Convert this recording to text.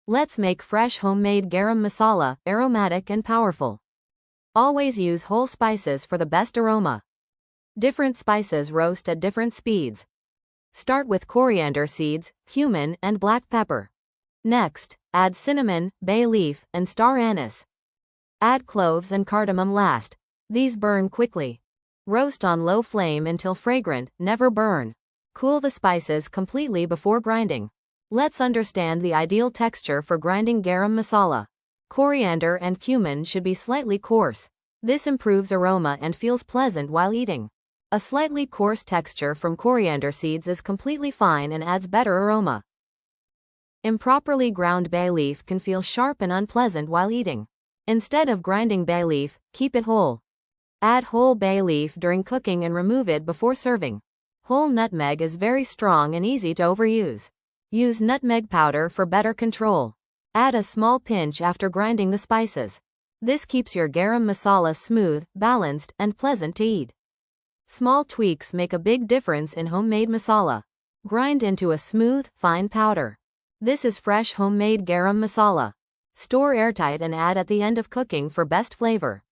Let's make fresh homemade garam masala, aromatic and powerful. Always use whole spices for the best aroma. Different spices roast at different speeds. Start with coriander seeds, cumin, and black pepper. Next, add cinnamon, bay leaf, and star anise. Add cloves and cardamom last. These burn quickly. Roast on low flame until fragrant, never burn. Cool the spices completely before grinding. Let's understand the ideal texture for grinding garam masala. Coriander and cumin should be slightly coarse. This improves aroma and feels pleasant while eating. A slightly coarse texture from coriander seeds is completely fine and adds better aroma. Improperly ground bay leaf can feel sharp and unpleasant while eating. Instead of grinding bay leaf, keep it whole. Add whole bay leaf during cooking and remove it before serving. Whole nutmeg is very strong and easy to overuse. Use nutmeg powder for better control. Add a small pinch after grinding the spices. This keeps your garam masala smooth, balanced, and pleasant to eat. Small tweaks make a big difference in homemade masala. Grind into a smooth, fine powder. This is fresh homemade garam masala. Store airtight and add at the end of cooking for best flavor.